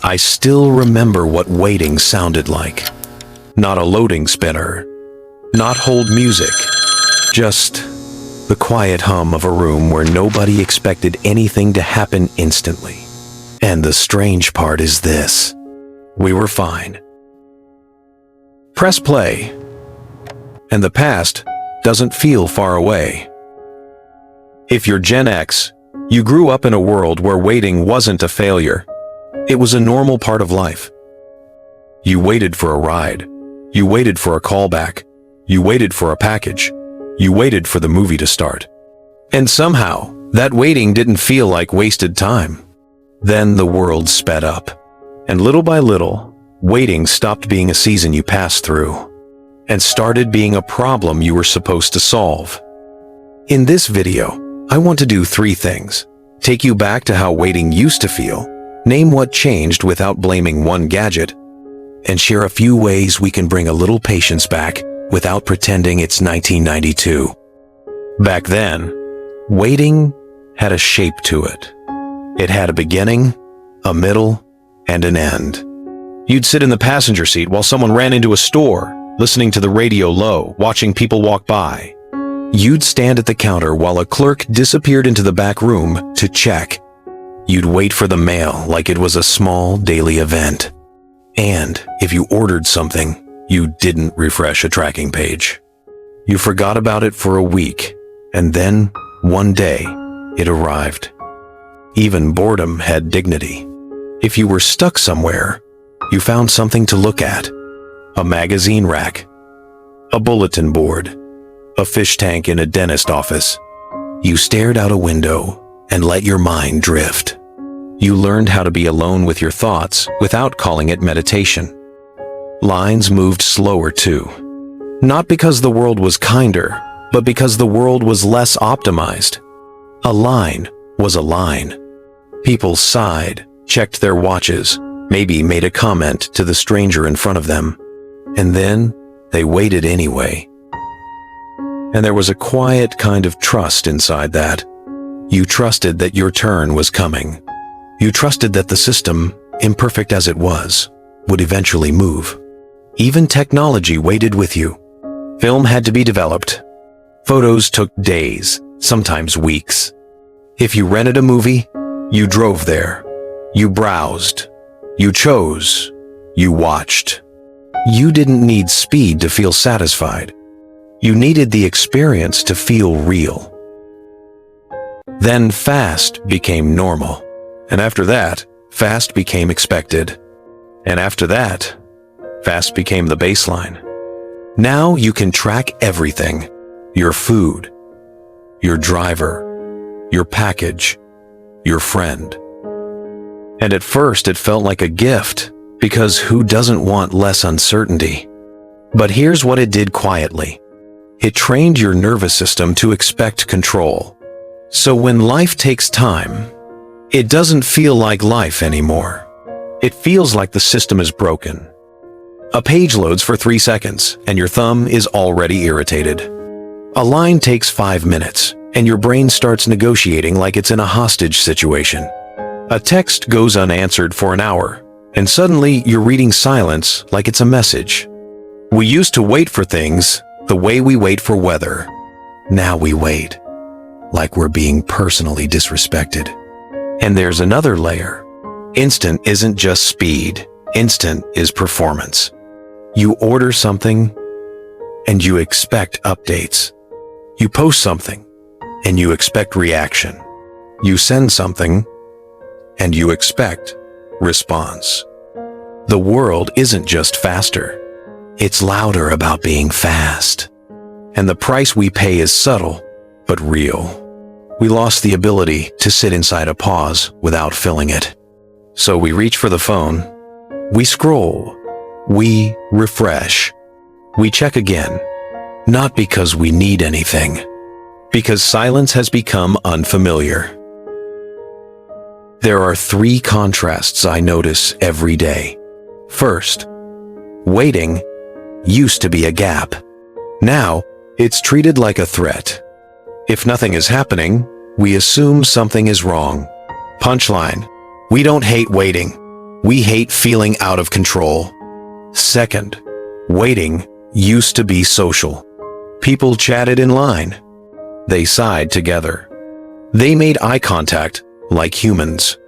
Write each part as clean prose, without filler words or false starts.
I still remember what waiting sounded like. Not a loading spinner, not hold music, just the quiet hum of a room where nobody expected anything to happen instantly. And the strange part is this: we were fine. Press play, and the past doesn't feel far away. If you're Gen X, you grew up in a world where waiting wasn't a failure. It was a normal part of life. You waited for a ride. You waited for a callback. You waited for a package. You waited for the movie to start. And somehow, that waiting didn't feel like wasted time. Then the world sped up. And little by little, waiting stopped being a season you passed through and started being a problem you were supposed to solve. In this video, I want to do 3 things. Take you back to how waiting used to feel, name what changed without blaming one gadget, and share a few ways we can bring a little patience back without pretending it's 1992. Back then, waiting had a shape to it. It had a beginning, a middle, and an end. You'd sit in the passenger seat while someone ran into a store, listening to the radio low, watching people walk by. You'd stand at the counter while a clerk disappeared into the back room to check. You'd wait for the mail like it was a small daily event. And if you ordered something, you didn't refresh a tracking page. You forgot about it for a week, and then, one day, it arrived. Even boredom had dignity. If you were stuck somewhere, you found something to look at. A magazine rack, a bulletin board, a fish tank in a dentist office. You stared out a window and let your mind drift. You learned how to be alone with your thoughts without calling it meditation. Lines moved slower too. Not because the world was kinder, but because the world was less optimized. A line was a line. People sighed, checked their watches, maybe made a comment to the stranger in front of them. And then they waited anyway. And there was a quiet kind of trust inside that. You trusted that your turn was coming. You trusted that the system, imperfect as it was, would eventually move. Even technology waited with you. Film had to be developed. Photos took days, sometimes weeks. If you rented a movie, you drove there. You browsed. You chose. You watched. You didn't need speed to feel satisfied. You needed the experience to feel real. Then fast became normal. And after that, fast became expected. And after that, fast became the baseline. Now you can track everything. Your food, your driver, your package, your friend. And at first it felt like a gift, because who doesn't want less uncertainty? But here's what it did quietly. It trained your nervous system to expect control. So when life takes time, it doesn't feel like life anymore. It feels like the system is broken. A page loads for 3 seconds, and your thumb is already irritated. A line takes 5 minutes, and your brain starts negotiating like it's in a hostage situation. A text goes unanswered for an hour, and suddenly you're reading silence like it's a message. We used to wait for things the way we wait for weather. Now we wait like we're being personally disrespected. And there's another layer. Instant isn't just speed. Instant is performance. You order something and you expect updates. You post something and you expect reaction. You send something and you expect response. The world isn't just faster. It's louder about being fast. And the price we pay is subtle, but real. We lost the ability to sit inside a pause without filling it. So we reach for the phone. We scroll. We refresh. We check again. Not because we need anything. Because silence has become unfamiliar. There are 3 contrasts I notice every day. First, waiting used to be a gap. Now, it's treated like a threat. If nothing is happening, we assume something is wrong. Punchline: we don't hate waiting. We hate feeling out of control. Second, waiting used to be social. People chatted in line. They sighed together. They made eye contact like humans.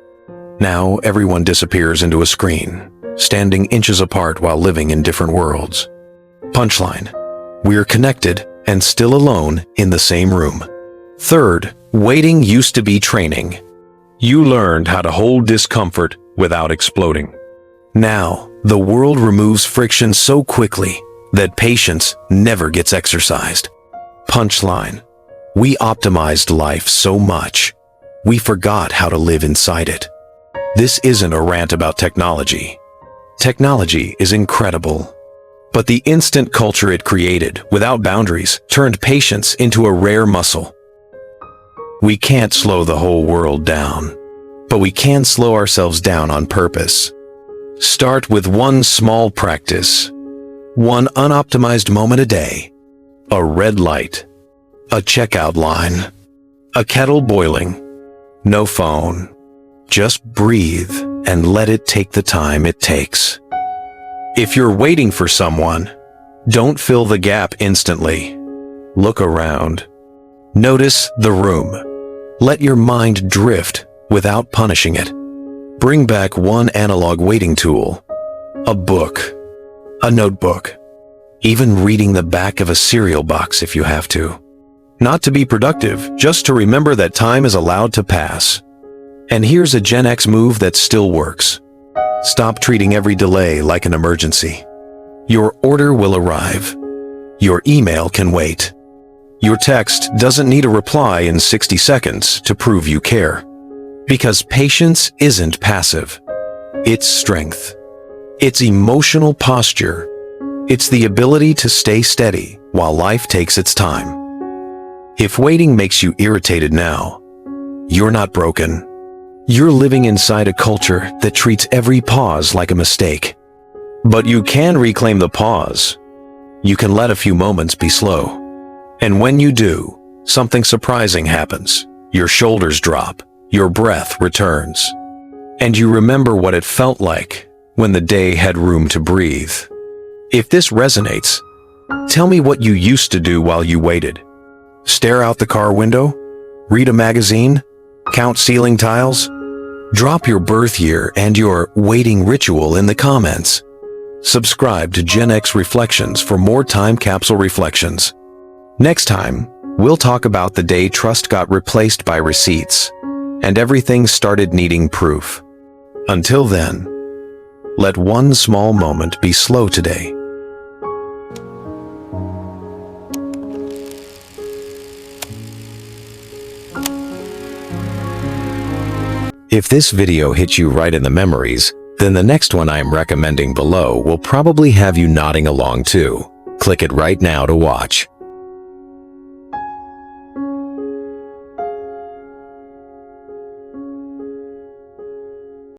Now everyone disappears into a screen, standing inches apart while living in different worlds. Punchline: we're connected and still alone in the same room. Third, waiting used to be training. You learned how to hold discomfort without exploding. Now, the world removes friction so quickly that patience never gets exercised. Punchline: we optimized life so much, we forgot how to live inside it. This isn't a rant about technology. Technology is incredible, but the instant culture it created without boundaries turned patience into a rare muscle. We can't slow the whole world down, but we can slow ourselves down on purpose. Start with one small practice, one unoptimized moment a day, a red light, a checkout line, a kettle boiling, no phone. Just breathe and let it take the time it takes. If you're waiting for someone, don't fill the gap instantly. Look around. Notice the room. Let your mind drift without punishing it. Bring back one analog waiting tool, a book, a notebook, even reading the back of a cereal box if you have to. Not to be productive, just to remember that time is allowed to pass. And here's a Gen X move that still works. Stop treating every delay like an emergency. Your order will arrive. Your email can wait. Your text doesn't need a reply in 60 seconds to prove you care. Because patience isn't passive. It's strength. It's emotional posture. It's the ability to stay steady while life takes its time. If waiting makes you irritated now, you're not broken. You're living inside a culture that treats every pause like a mistake. But you can reclaim the pause. You can let a few moments be slow. And when you do, something surprising happens. Your shoulders drop, your breath returns. And you remember what it felt like when the day had room to breathe. If this resonates, tell me what you used to do while you waited. Stare out the car window? Read a magazine? Count ceiling tiles? Drop your birth year and your waiting ritual in the comments. Subscribe to Gen X Reflections for more time capsule reflections. Next time, we'll talk about the day trust got replaced by receipts, and everything started needing proof. Until then, let one small moment be slow today. If this video hit you right in the memories, then the next one I am recommending below will probably have you nodding along too. Click it right now to watch.